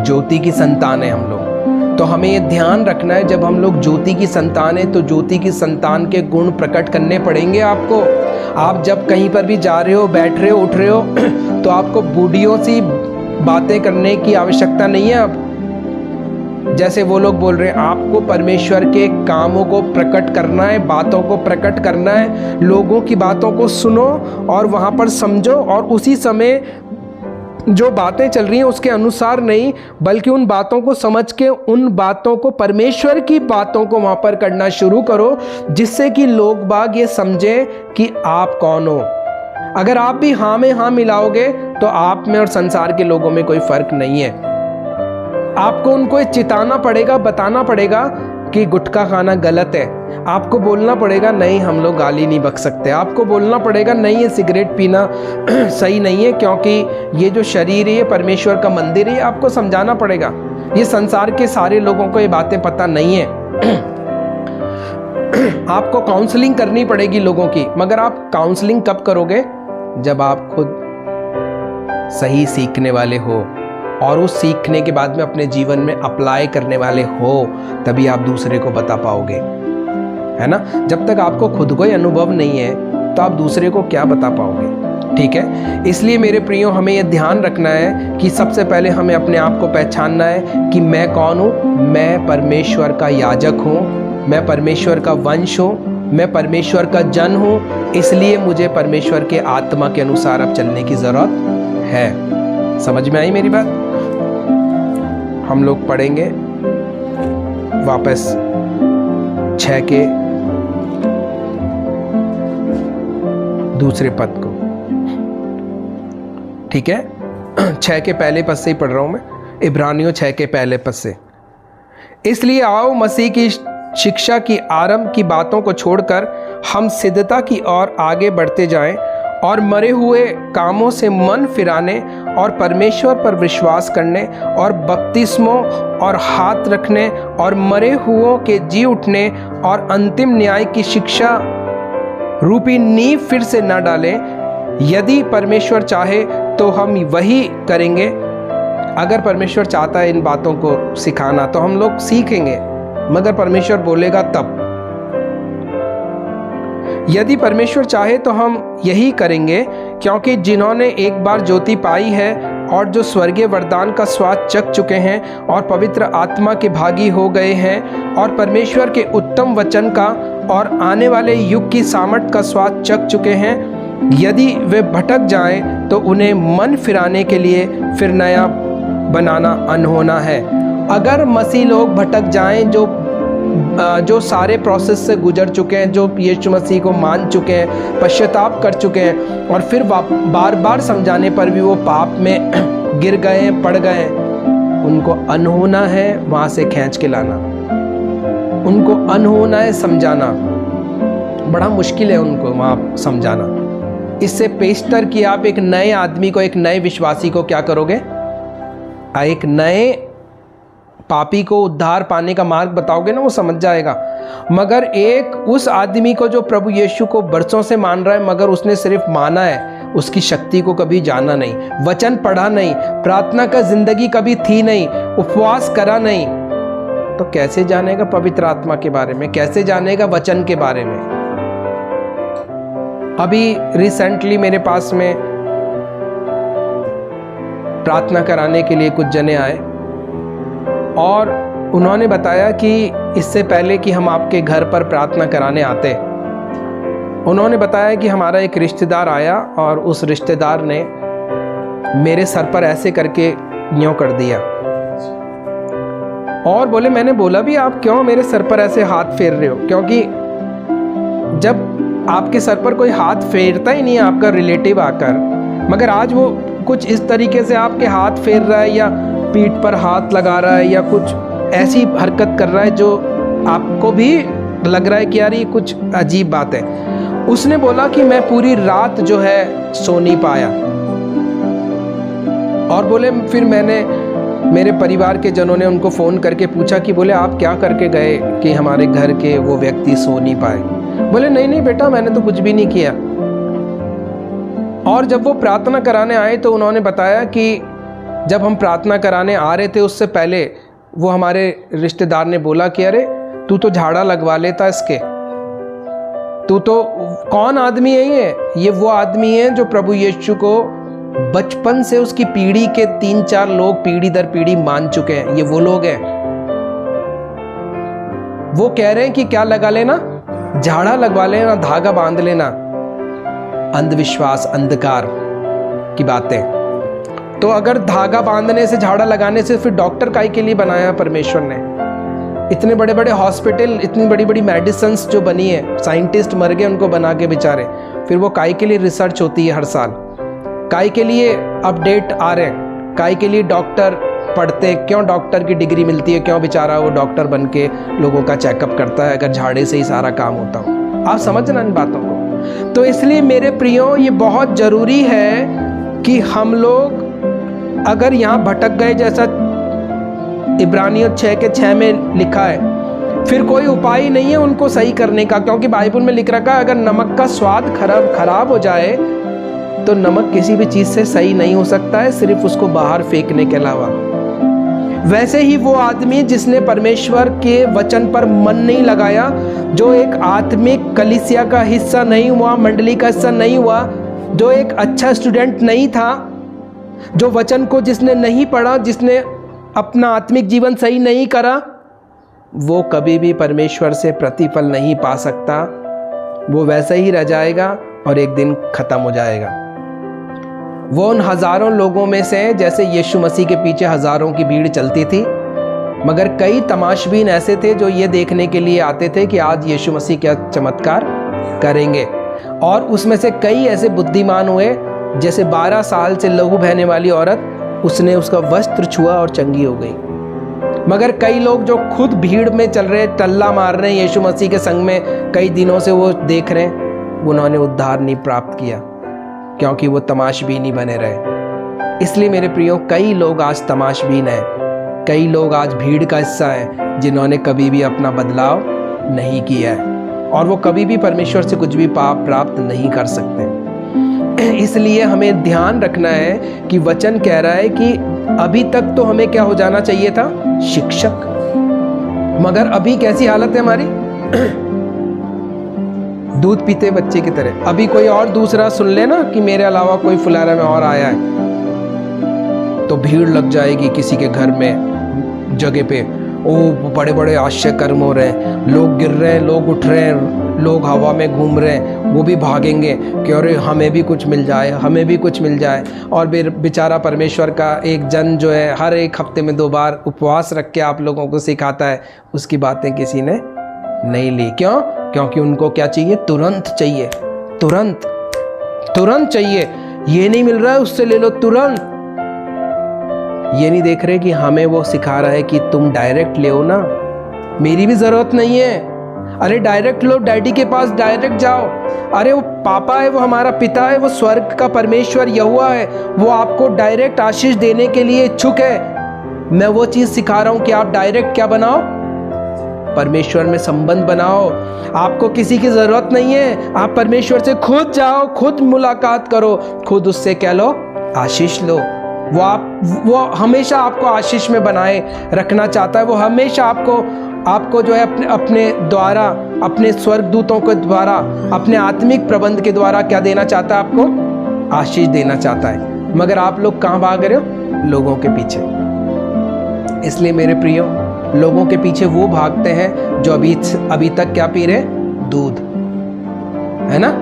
ज्योति की संतान है हम लोग। तो हमें ये ध्यान रखना है, जब हम लोग ज्योति की संतान है तो ज्योति की संतान के गुण प्रकट करने पड़ेंगे आपको। आप जब कहीं पर भी जा रहे हो, बैठ रहे हो, उठ रहे हो, तो आपको बूढ़ियों सी बातें करने की आवश्यकता नहीं है। अब जैसे वो लोग बोल रहे हैं, आपको परमेश्वर के कामों को प्रकट करना है, बातों को प्रकट करना है। लोगों की बातों को सुनो और वहाँ पर समझो, और उसी समय जो बातें चल रही हैं उसके अनुसार नहीं, बल्कि उन बातों को समझ के उन बातों को, परमेश्वर की बातों को वहाँ पर करना शुरू करो, जिससे कि लोग बाग ये समझें कि आप कौन हो। अगर आप भी हाँ में हाँ मिलाओगे तो आप में और संसार के लोगों में कोई फर्क नहीं है। आपको उनको चिताना पड़ेगा, बताना पड़ेगा कि गुटखा खाना गलत है। आपको बोलना पड़ेगा नहीं, हम लोग गाली नहीं बक सकते। आपको बोलना पड़ेगा नहीं, ये सिगरेट पीना सही नहीं है, क्योंकि ये जो शरीर है ये परमेश्वर का मंदिर है। आपको समझाना पड़ेगा। ये संसार के सारे लोगों को ये बातें पता नहीं है। आपको काउंसलिंग करनी पड़ेगी लोगों की। मगर आप काउंसलिंग कब करोगे? जब आप खुद सही सीखने वाले हो और उस सीखने के बाद में अपने जीवन में अप्लाई करने वाले हो, तभी आप दूसरे को बता पाओगे, है ना। जब तक आपको खुद को ही अनुभव नहीं है तो आप दूसरे को क्या बता पाओगे। ठीक है। इसलिए मेरे प्रियो, हमें यह ध्यान रखना है कि सबसे पहले हमें अपने आप को पहचानना है कि मैं कौन हूँ। मैं परमेश्वर का याजक हूँ, मैं परमेश्वर का वंश हूँ, मैं परमेश्वर का जन हूँ। इसलिए मुझे परमेश्वर के आत्मा के अनुसार अब चलने की जरूरत है। समझ में आई मेरी बात? हम लोग पढ़ेंगे वापस 6 के दूसरे पद को, ठीक है। 6 के पहले पद से ही पढ़ रहा हूं मैं, इब्रानियों 6 के पहले पद से। इसलिए आओ मसीह की शिक्षा की आरंभ की बातों को छोड़कर हम सिद्धता की ओर आगे बढ़ते जाएं और मरे हुए कामों से मन फिराने और परमेश्वर पर विश्वास करने और बपतिस्मों और हाथ रखने और मरे हुओं के जी उठने और अंतिम न्याय की शिक्षा रूपी नींव फिर से न डालें। यदि परमेश्वर चाहे तो हम वही करेंगे। अगर परमेश्वर चाहता है इन बातों को सिखाना तो हम लोग सीखेंगे, मगर परमेश्वर बोलेगा तब। यदि परमेश्वर चाहे तो हम यही करेंगे, क्योंकि जिन्होंने एक बार ज्योति पाई है और जो स्वर्गीय वरदान का स्वाद चख चुके हैं और पवित्र आत्मा के भागी हो गए हैं और परमेश्वर के उत्तम वचन का और आने वाले युग की सामर्थ का स्वाद चख चुके हैं, यदि वे भटक जाएं तो उन्हें मन फिराने के लिए फिर नया बनाना अनहोना है। अगर मसीह लोग भटक जाएं, जो सारे प्रोसेस से गुजर चुके हैं, जो यीशु मसीह को मान चुके हैं, पश्चाताप कर चुके हैं और फिर बार बार समझाने पर भी वो पाप में गिर गए, पड़ गए, उनको अनहोना है वहाँ से खींच के लाना, उनको अनहोना है समझाना। बड़ा मुश्किल है उनको वहाँ समझाना। इससे पेशतर कि आप एक नए आदमी को, एक नए विश्वासी को क्या करोगे? एक नए पापी को उद्धार पाने का मार्ग बताओगे ना, वो समझ जाएगा। मगर एक उस आदमी को जो प्रभु यीशु को बरसों से मान रहा है, मगर उसने सिर्फ माना है, उसकी शक्ति को कभी जाना नहीं, वचन पढ़ा नहीं, प्रार्थना का जिंदगी कभी थी नहीं, उपवास करा नहीं, तो कैसे जानेगा पवित्र आत्मा के बारे में? कैसे जानेगा वचन के बारे में? अभी रिसेंटली मेरे पास में प्रार्थना कराने के लिए कुछ जने आए और उन्होंने बताया कि इससे पहले कि हम आपके घर पर प्रार्थना कराने आते, उन्होंने बताया कि हमारा एक रिश्तेदार आया और उस रिश्तेदार ने मेरे सर पर ऐसे करके यूं कर दिया और बोले, मैंने बोला भी आप क्यों मेरे सर पर ऐसे हाथ फेर रहे हो? क्योंकि जब आपके सर पर कोई हाथ फेरता ही नहीं है आपका रिलेटिव आकर, मगर आज वो कुछ इस तरीके से आपके हाथ फेर रहा है या पीठ पर हाथ लगा रहा है या कुछ ऐसी हरकत कर रहा है जो आपको भी लग रहा है कि यार ये कुछ अजीब बात है। उसने बोला कि मैं पूरी रात जो है सो नहीं पाया और बोले फिर मेरे परिवार के जनों ने उनको फ़ोन करके पूछा कि बोले आप क्या करके गए कि हमारे घर के वो व्यक्ति सो नहीं पाए? बोले नहीं बेटा, मैंने तो कुछ भी नहीं किया। और जब वो प्रार्थना कराने आए तो उन्होंने बताया कि जब हम प्रार्थना कराने आ रहे थे उससे पहले वो हमारे रिश्तेदार ने बोला कि अरे तू तो झाड़ा लगवा लेता इसके, तू तो कौन आदमी है ये वो आदमी है जो प्रभु यीशु को बचपन से उसकी पीढ़ी के 3-4 लोग पीढ़ी दर पीढ़ी मान चुके हैं। ये वो लोग हैं। वो कह रहे हैं कि क्या लगा लेना, झाड़ा लगवा लेना, धागा बांध लेना। अंधविश्वास, अंधकार की बातें। तो अगर धागा बांधने से, झाड़ा लगाने से, फिर डॉक्टर काहे के लिए बनाया परमेश्वर ने? इतने बड़े बड़े हॉस्पिटल, इतनी बड़ी बड़ी मेडिसिन्स जो बनी है, साइंटिस्ट मर गए उनको बना के बेचारे, फिर वो काहे के लिए रिसर्च होती है हर साल? काहे के लिए अपडेट आ रहे हैं? काहे के लिए डॉक्टर पढ़ते? क्यों डॉक्टर की डिग्री मिलती है? क्यों बेचारा वो डॉक्टर बन के लोगों का चेकअप करता है अगर झाड़े से ही सारा काम होता हो? आप समझना इन बातों को। तो इसलिए मेरे प्रियो, ये बहुत ज़रूरी है कि हम लोग अगर यहाँ भटक गए, जैसा इब्रानियों 6:6 में लिखा है, फिर कोई उपाय नहीं है उनको सही करने का, क्योंकि बाइबल में लिख रखा है अगर नमक का स्वाद खराब हो जाए तो नमक किसी भी चीज़ से सही नहीं हो सकता है, सिर्फ उसको बाहर फेंकने के अलावा। वैसे ही वो आदमी जिसने परमेश्वर के वचन पर मन नहीं लगाया, जो एक आत्मिक कलीसिया का हिस्सा नहीं हुआ, मंडली का हिस्सा नहीं हुआ, जो एक अच्छा स्टूडेंट नहीं था, जो वचन को जिसने नहीं पढ़ा, जिसने अपना आत्मिक जीवन सही नहीं करा, वो कभी भी परमेश्वर से प्रतिफल नहीं पा सकता। वो वैसे ही रह जाएगा और एक दिन खत्म हो जाएगा। वो उन हजारों लोगों में से, जैसे यीशु मसीह के पीछे हजारों की भीड़ चलती थी, मगर कई तमाशबीन ऐसे थे जो ये देखने के लिए आते थे कि आज यीशु मसीह क्या चमत्कार करेंगे। और उसमें से कई ऐसे बुद्धिमान हुए, जैसे 12 साल से लहू बहने वाली औरत, उसने उसका वस्त्र छुआ और चंगी हो गई। मगर कई लोग जो खुद भीड़ में चल रहे, टल्ला मार रहे हैं, यीशु मसीह के संग में कई दिनों से वो देख रहे हैं, उन्होंने उद्धार नहीं प्राप्त किया, क्योंकि वो तमाशबीन ही बने रहे। इसलिए मेरे प्रियो, कई लोग आज तमाशबीन हैं, कई लोग आज भीड़ का हिस्सा हैं, जिन्होंने कभी भी अपना बदलाव नहीं किया है और वो कभी भी परमेश्वर से कुछ भी पाप प्राप्त नहीं कर सकते। इसलिए हमें ध्यान रखना है कि वचन कह रहा है कि अभी तक तो हमें क्या हो जाना चाहिए था, शिक्षक, मगर अभी कैसी हालत है हमारी? दूध पीते बच्चे की तरह। अभी कोई और दूसरा सुन ले ना कि मेरे अलावा कोई फुलारा में और आया है, तो भीड़ लग जाएगी किसी के घर में, जगह पे। ओ, बड़े बड़े आश्चर्य कर्म हो रहे हैं, लोग गिर रहे हैं, लोग उठ रहे हैं, लोग हवा में घूम रहे हैं, वो भी भागेंगे कि अरे हमें भी कुछ मिल जाए, हमें भी कुछ मिल जाए। और फिर बेचारा परमेश्वर का एक जन जो है, हर एक हफ्ते में 2 बार उपवास रख के आप लोगों को सिखाता है, उसकी बातें किसी ने नहीं ली। क्यों? क्योंकि उनको क्या चाहिए? तुरंत चाहिए, तुरंत तुरंत चाहिए। ये नहीं मिल रहा है, उससे ले लो तुरंत। ये नहीं देख रहे कि हमें वो सिखा रहा है कि तुम डायरेक्ट ले ना, मेरी भी जरूरत नहीं है। अरे डायरेक्ट लो, डैडी के पास डायरेक्ट जाओ। अरे वो पापा है, वो हमारा पिता है, वो स्वर्ग का परमेश्वर यहोवा है, वो आपको डायरेक्ट आशीष देने के लिए इच्छुक है। मैं वो चीज सिखा रहा हूं कि आप डायरेक्ट क्या बनाओ, परमेश्वर में संबंध बनाओ। आपको किसी की जरूरत नहीं है, आप परमेश्वर से खुद जाओ, खुद मुलाकात करो, खुद उससे क्या लो, आशीष लो। वो हमेशा आपको आशीष में बनाए रखना चाहता है। वो हमेशा आपको जो है अपने द्वारा, अपने स्वर्गदूतों के द्वारा, अपने आत्मिक प्रबंध के द्वारा क्या देना चाहता है? आपको आशीष देना चाहता है। मगर आप लोग कहाँ भाग रहे हो? लोगों के पीछे। इसलिए मेरे प्रियो, लोगों के पीछे वो भागते हैं जो अभी तक क्या पी रहे? दूध, है ना?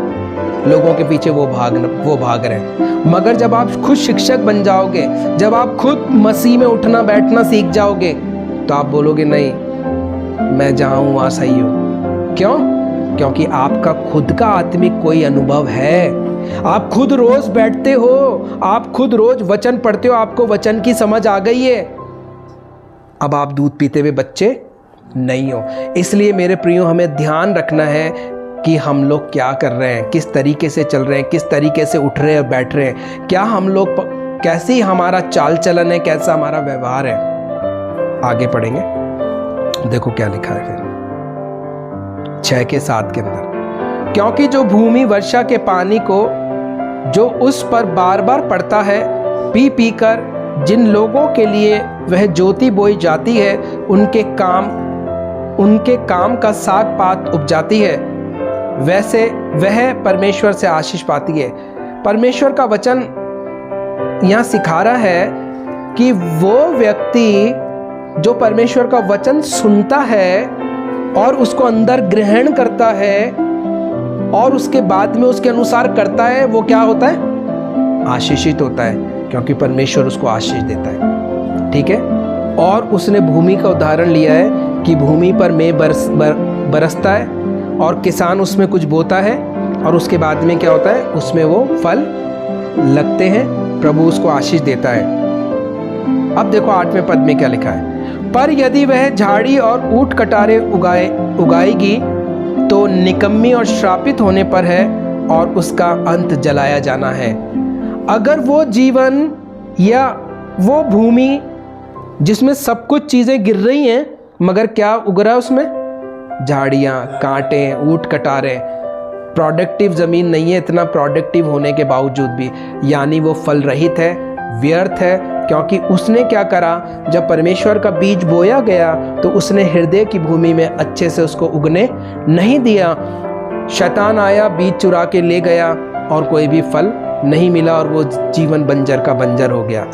लोगों के पीछे वो भाग रहे हैं। मगर जब आप खुद शिक्षक बन जाओगे, जब आप खुद मसीह में उठना बैठना सीख जाओगे, तो आप बोलोगे नहीं, मैं जहां हूं वहां सही हूं। क्यों? क्योंकि आपका खुद का आत्मिक कोई अनुभव है। आप खुद रोज बैठते हो, आप खुद रोज वचन पढ़ते हो, आपको वचन की समझ आ गई है। अब आप दूध पीते हुए बच्चे नहीं हो। इसलिए मेरे प्रियो, हमें ध्यान रखना है कि हम लोग क्या कर रहे हैं, किस तरीके से चल रहे हैं, किस तरीके से उठ रहे हैं, बैठ रहे हैं, क्या हम लोग, कैसी हमारा चाल चलन है, कैसा हमारा व्यवहार है। आगे पढ़ेंगे, देखो क्या लिखा है फिर 6 के 7 के अंदर। क्योंकि जो भूमि वर्षा के पानी को जो उस पर बार बार पड़ता है, पी पी कर जिन लोगों के लिए वह ज्योति बोई जाती है, उनके काम का साग पात उपजाती है, वैसे वह परमेश्वर से आशीष पाती है। परमेश्वर का वचन यहाँ सिखा रहा है कि वो व्यक्ति जो परमेश्वर का वचन सुनता है और उसको अंदर ग्रहण करता है और उसके बाद में उसके अनुसार करता है, वो क्या होता है? आशीषित होता है, क्योंकि परमेश्वर उसको आशीष देता है। ठीक है? और उसने भूमि का उदाहरण लिया है कि भूमि पर मेघ बरसता है और किसान उसमें कुछ बोता है और उसके बाद में क्या होता है? उसमें वो फल लगते हैं, प्रभु उसको आशीष देता है। अब देखो 8वें पद में क्या लिखा है? पर यदि वह झाड़ी और ऊंट कटारे उगाएगी तो निकम्मी और श्रापित होने पर है और उसका अंत जलाया जाना है। अगर वो जीवन या वो भूमि जिसमें सब कुछ चीजें गिर रही हैं, मगर क्या उग रहा है उसमें? झाड़ियाँ, कांटे, ऊंट कटारे, प्रोडक्टिव ज़मीन नहीं है, इतना प्रोडक्टिव होने के बावजूद भी, यानी वो फल रहित है, व्यर्थ है। क्योंकि उसने क्या करा? जब परमेश्वर का बीज बोया गया तो उसने हृदय की भूमि में अच्छे से उसको उगने नहीं दिया। शैतान आया, बीज चुरा के ले गया और कोई भी फल नहीं मिला और वो जीवन बंजर का बंजर हो गया।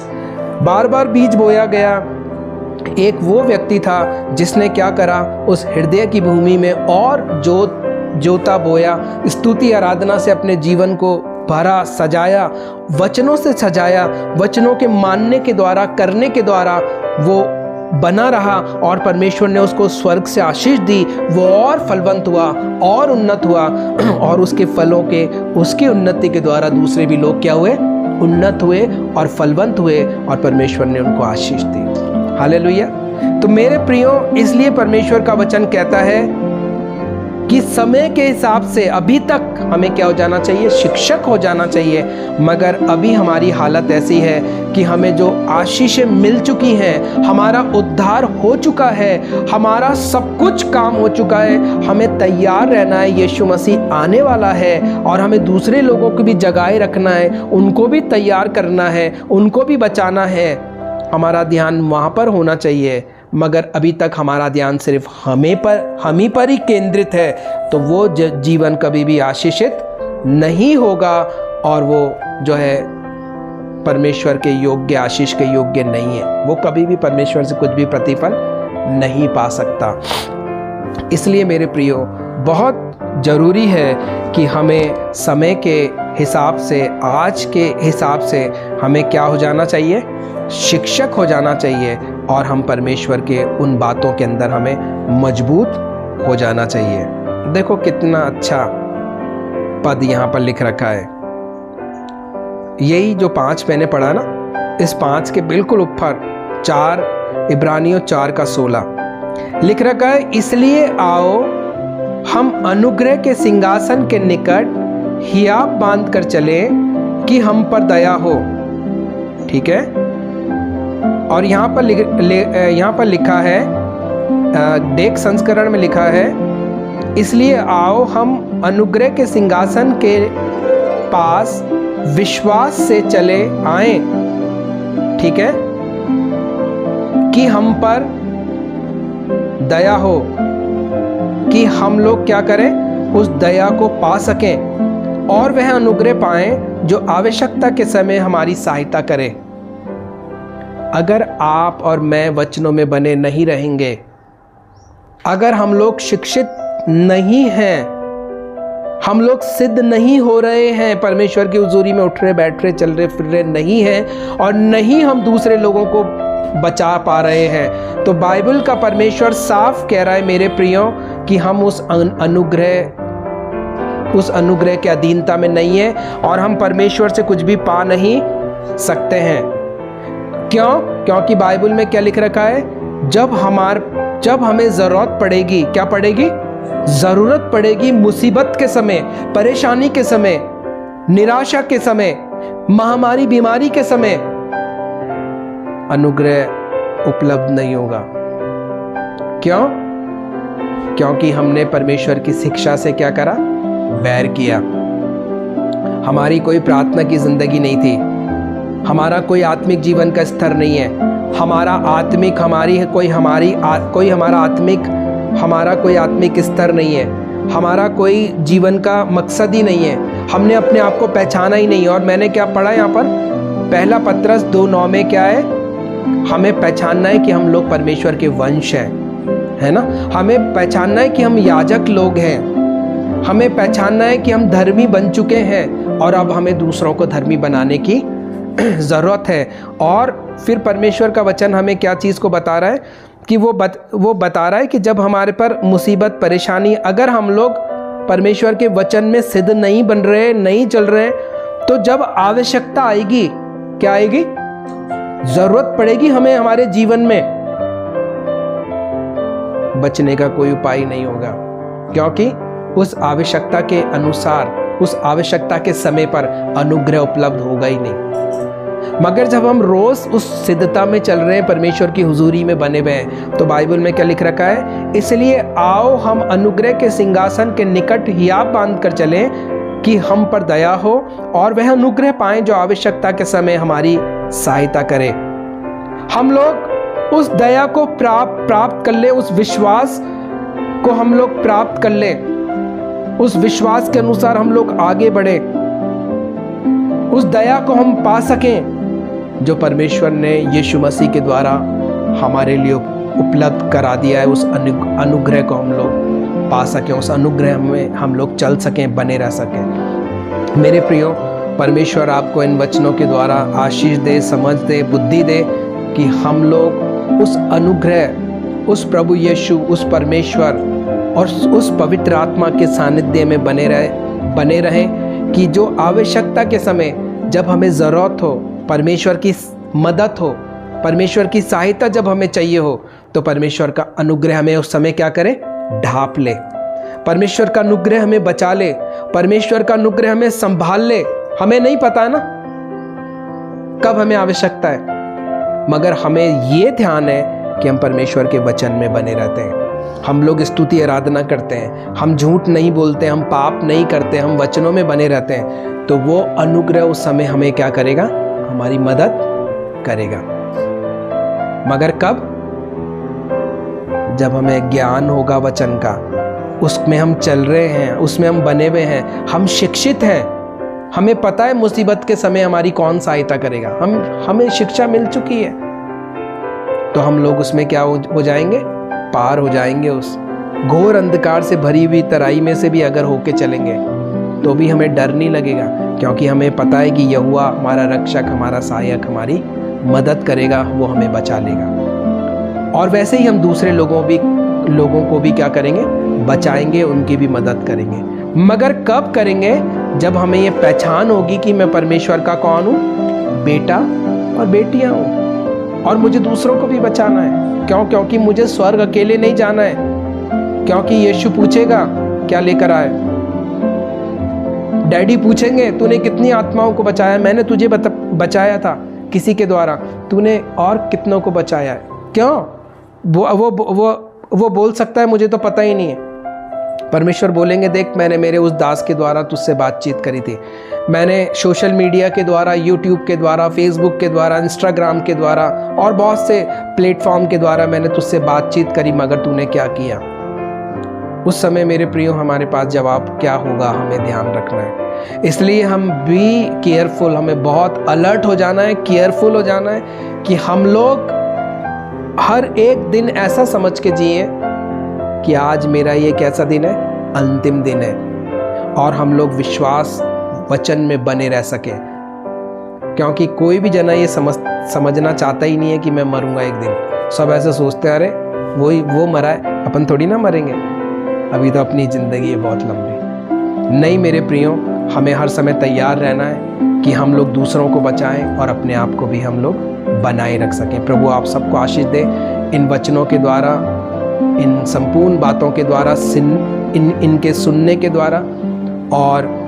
बार बार बीज बोया गया। एक वो व्यक्ति था जिसने क्या करा, उस हृदय की भूमि में और जोता बोया, स्तुति आराधना से अपने जीवन को भरा, सजाया, वचनों से सजाया, वचनों के मानने के द्वारा, करने के द्वारा वो बना रहा और परमेश्वर ने उसको स्वर्ग से आशीष दी। वो और फलवंत हुआ और उन्नत हुआ और उसके फलों के, उसकी उन्नति के द्वारा दूसरे भी लोग क्या हुए, उन्नत हुए और फलवंत हुए और परमेश्वर ने उनको आशीष दी। हालेलुया। तो मेरे प्रियो, इसलिए परमेश्वर का वचन कहता है कि समय के हिसाब से अभी तक हमें क्या हो जाना चाहिए, शिक्षक हो जाना चाहिए। मगर अभी हमारी हालत ऐसी है कि हमें जो आशीषें मिल चुकी हैं, हमारा उद्धार हो चुका है, हमारा सब कुछ काम हो चुका है, हमें तैयार रहना है। यीशु मसीह आने वाला है और हमें दूसरे लोगों को भी जगाए रखना है, उनको भी तैयार करना है, उनको भी बचाना है। हमारा ध्यान वहाँ पर होना चाहिए। मगर अभी तक हमारा ध्यान सिर्फ हम ही पर ही केंद्रित है, तो वो जीवन कभी भी आशीषित नहीं होगा और वो जो है परमेश्वर के योग्य, आशीष के योग्य नहीं है। वो कभी भी परमेश्वर से कुछ भी प्रतिफल नहीं पा सकता। इसलिए मेरे प्रियो, बहुत ज़रूरी है कि हमें समय के हिसाब से, आज के हिसाब से हमें क्या हो जाना चाहिए, शिक्षक हो जाना चाहिए और हम परमेश्वर के उन बातों के अंदर हमें मजबूत हो जाना चाहिए। देखो कितना अच्छा पद यहाँ पर लिख रखा है। यही जो 5 मैंने पढ़ा ना, इस 5 के बिल्कुल ऊपर 4 इब्रानियों 4:16 लिख रखा है, इसलिए आओ हम अनुग्रह के सिंहासन के निकट हियाब बांध कर चले कि हम पर दया हो। ठीक है। और यहाँ पर लिखा है, डेक संस्करण में लिखा है, इसलिए आओ हम अनुग्रह के सिंहासन के पास विश्वास से चले आए। ठीक है, कि हम पर दया हो, कि हम लोग क्या करें, उस दया को पा सकें और वह अनुग्रह पाएं जो आवश्यकता के समय हमारी सहायता करे। अगर आप और मैं वचनों में बने नहीं रहेंगे, अगर हम लोग शिक्षित नहीं हैं, हम लोग सिद्ध नहीं हो रहे हैं, परमेश्वर की हुजूरी में उठ रहे, बैठ रहे, चल रहे, फिर रहे नहीं हैं और नहीं हम दूसरे लोगों को बचा पा रहे हैं, तो बाइबल का परमेश्वर साफ कह रहा है मेरे प्रियो कि हम उस अनुग्रह के अधीनता में नहीं है और हम परमेश्वर से कुछ भी पा नहीं सकते हैं। क्यों? क्योंकि बाइबल में क्या लिख रखा है, जब हमें जरूरत पड़ेगी, क्या पड़ेगी, जरूरत पड़ेगी, मुसीबत के समय, परेशानी के समय, निराशा के समय, महामारी बीमारी के समय, अनुग्रह उपलब्ध नहीं होगा। क्यों? क्योंकि हमने परमेश्वर की शिक्षा से क्या करा, बैर किया। हमारी कोई प्रार्थना की जिंदगी नहीं थी, हमारा कोई आत्मिक जीवन का स्तर नहीं है, हमारा कोई आत्मिक स्तर नहीं है, हमारा कोई जीवन का मकसद ही नहीं है, हमने अपने आप को पहचाना ही नहीं। और मैंने क्या पढ़ा यहाँ पर, पहला पत्रस 2:9 में क्या है, हमें पहचानना है कि हम लोग परमेश्वर के वंश हैं, है ना। हमें पहचानना है कि हम याजक लोग हैं, हमें पहचानना है कि हम धर्मी बन चुके हैं और अब हमें दूसरों को धर्मी बनाने की ज़रूरत है। और फिर परमेश्वर का वचन हमें क्या चीज़ को बता रहा है कि वो बता रहा है कि जब हमारे पर मुसीबत, परेशानी, अगर हम लोग परमेश्वर के वचन में सिद्ध नहीं बन रहे, नहीं चल रहे, तो जब आवश्यकता आएगी, क्या आएगी, ज़रूरत पड़ेगी हमें, हमारे जीवन में बचने का कोई उपाय नहीं होगा, क्योंकि उस आवश्यकता के अनुसार, उस आवश्यकता के समय पर अनुग्रह उपलब्ध होगा ही नहीं। मगर जब हम रोज उस सिद्धता में चल रहे हैं, परमेश्वर की हुजूरी में बने हुए हैं, तो बाइबल में क्या लिख रखा है, इसलिए आओ हम अनुग्रह के सिंहासन के निकट हियाब बांध कर चलें कि हम पर दया हो और वह अनुग्रह पाएं जो आवश्यकता के समय हमारी सहायता करे। हम लोग उस दया को प्राप्त कर ले, उस विश्वास को हम लोग प्राप्त कर ले, उस विश्वास के अनुसार हम लोग आगे बढ़े। उस दया को हम पा सकें जो परमेश्वर ने यीशु मसीह के द्वारा हमारे लिए उपलब्ध करा दिया है। उस अनुग्रह को हम लोग पा सकें, उस अनुग्रह में हम लोग चल सकें, बने रह सकें। मेरे प्रियो, परमेश्वर आपको इन वचनों के द्वारा आशीष दे, समझ दे, बुद्धि दे कि हम लोग उस अनुग्रह, उस प्रभु यीशु, उस परमेश्वर और उस पवित्र आत्मा के सानिध्य में बने रहें कि जो आवश्यकता के समय जब हमें ज़रूरत हो, परमेश्वर की मदद हो, परमेश्वर की सहायता जब हमें चाहिए हो, तो परमेश्वर का अनुग्रह हमें उस समय क्या करे? ढांप ले। परमेश्वर का अनुग्रह हमें बचा ले, परमेश्वर का अनुग्रह हमें संभाल ले। हमें नहीं पता ना कब हमें आवश्यकता है, मगर हमें ये ध्यान है कि हम परमेश्वर के वचन में बने रहते हैं, हम लोग स्तुति आराधना करते हैं, हम झूठ नहीं बोलते, हम पाप नहीं करते, हम वचनों में बने रहते हैं, तो वो अनुग्रह उस समय हमें क्या करेगा? हमारी मदद करेगा। मगर कब? जब हमें ज्ञान होगा वचन का, उसमें हम चल रहे हैं, उसमें हम बने हुए हैं, हम शिक्षित हैं, हमें पता है मुसीबत के समय हमारी कौन सहायता करेगा, हमें शिक्षा मिल चुकी है, तो हम लोग उसमें क्या हो जाएंगे? पार हो जाएंगे। उस घोर अंधकार से भरी हुई तराई में से भी अगर होके चलेंगे तो भी हमें डर नहीं लगेगा, क्योंकि हमें पता है कि यहोवा हमारा रक्षक, हमारा सहायक, हमारी मदद करेगा, वो हमें बचा लेगा। और वैसे ही हम दूसरे लोगों को भी क्या करेंगे? बचाएंगे, उनकी भी मदद करेंगे। मगर कब करेंगे? जब हमें ये पहचान होगी कि मैं परमेश्वर का कौन हूँ? बेटा और बेटियां हूँ, और मुझे दूसरों को भी बचाना है। क्योंकि मुझे स्वर्ग अकेले नहीं जाना है, क्योंकि यीशु पूछेगा क्या लेकर आए। डैडी पूछेंगे तूने कितनी आत्माओं को बचाया? मैंने तुझे बचाया था किसी के द्वारा, तूने और कितनों को बचाया है? क्यों? वो बोल सकता है मुझे तो पता ही नहीं है। परमेश्वर बोलेंगे देख, मैंने मेरे उस दास के द्वारा तुझसे बातचीत करी थी, मैंने सोशल मीडिया के द्वारा, यूट्यूब के द्वारा, फेसबुक के द्वारा, इंस्टाग्राम के द्वारा और बहुत से प्लेटफॉर्म के द्वारा मैंने तुझसे बातचीत करी, मगर तूने क्या किया? उस समय मेरे प्रियो हमारे पास जवाब क्या होगा, हमें ध्यान रखना है। इसलिए हम भी केयरफुल, हमें बहुत अलर्ट हो जाना है, केयरफुल हो जाना है कि हम लोग हर एक दिन ऐसा समझ के जिए कि आज मेरा ये कैसा दिन है? अंतिम दिन है। और हम लोग विश्वास वचन में बने रह सके, क्योंकि कोई भी जना ये समझना चाहता ही नहीं है कि मैं मरूंगा एक दिन। सब ऐसे सोचते हैं अरे वो मरा है, अपन थोड़ी ना मरेंगे, अभी तो अपनी ज़िंदगी है बहुत लंबी। नहीं मेरे प्रियो, हमें हर समय तैयार रहना है कि हम लोग दूसरों को बचाएं और अपने आप को भी हम लोग बनाए रख सकें। प्रभु आप सबको आशीष दे इन वचनों के द्वारा, इन संपूर्ण बातों के द्वारा, इनके सुनने के द्वारा और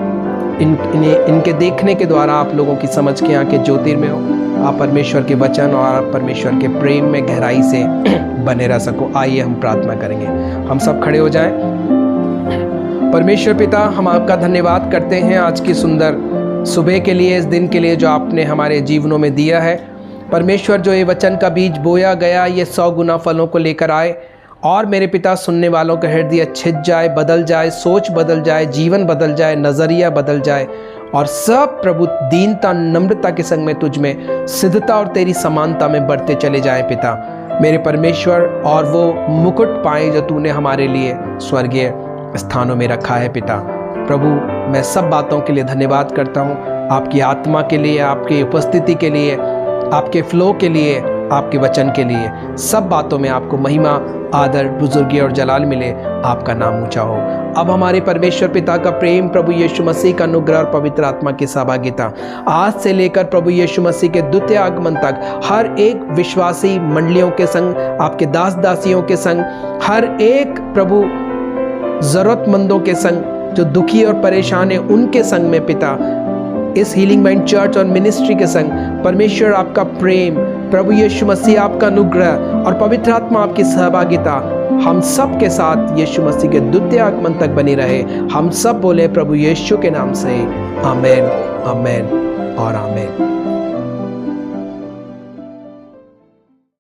इनके देखने के द्वारा आप लोगों की समझ के आंखें ज्योतिर्मय हो। आप परमेश्वर के वचन और आप परमेश्वर के प्रेम में गहराई से बने रह सको। आइए हम प्रार्थना करेंगे, हम सब खड़े हो जाएं। परमेश्वर पिता, हम आपका धन्यवाद करते हैं आज की सुंदर सुबह के लिए, इस दिन के लिए जो आपने हमारे जीवनों में दिया है। परमेश्वर, जो ये वचन का बीज बोया गया, ये 100 गुना फलों को लेकर आए और मेरे पिता सुनने वालों का हृदय छिद जाए, बदल जाए, सोच बदल जाए, जीवन बदल जाए, नज़रिया बदल जाए और सब प्रभु दीनता, नम्रता के संग में तुझ में सिद्धता और तेरी समानता में बढ़ते चले जाएं पिता मेरे परमेश्वर, और वो मुकुट पाए जो तूने हमारे लिए स्वर्गीय स्थानों में रखा है पिता। प्रभु, मैं सब बातों के लिए धन्यवाद करता हूँ, आपकी आत्मा के लिए, आपकी उपस्थिति के लिए, आपके फ्लो के लिए, आपके वचन के लिए। सब बातों में आपको महिमा, आदर, बुजुर्गी और जलाल मिले। आपका नाम ऊंचा हो। अब हमारे परमेश्वर पिता का प्रेम, प्रभु यीशु मसीह का अनुग्रह और पवित्र आत्मा की सहभागिता आज से लेकर प्रभु यीशु मसीह के द्वितीय आगमन तक हर एक विश्वासी मंडलियों के संग, आपके दास दासियों के संग, हर एक प्रभु जरूरतमंदों के संग, जो दुखी और परेशान है उनके संग में पिता, इस हीलिंग माइंड चर्च और मिनिस्ट्री के संग परमेश्वर आपका प्रेम, प्रभु यीशु मसीह आपका अनुग्रह और पवित्र आत्मा आपकी सहभागिता हम सब के साथ यीशु मसीह के द्वितीय आगमन तक बनी रहे। हम सब बोले प्रभु यीशु के नाम से आमेन, आमेन और आमेन।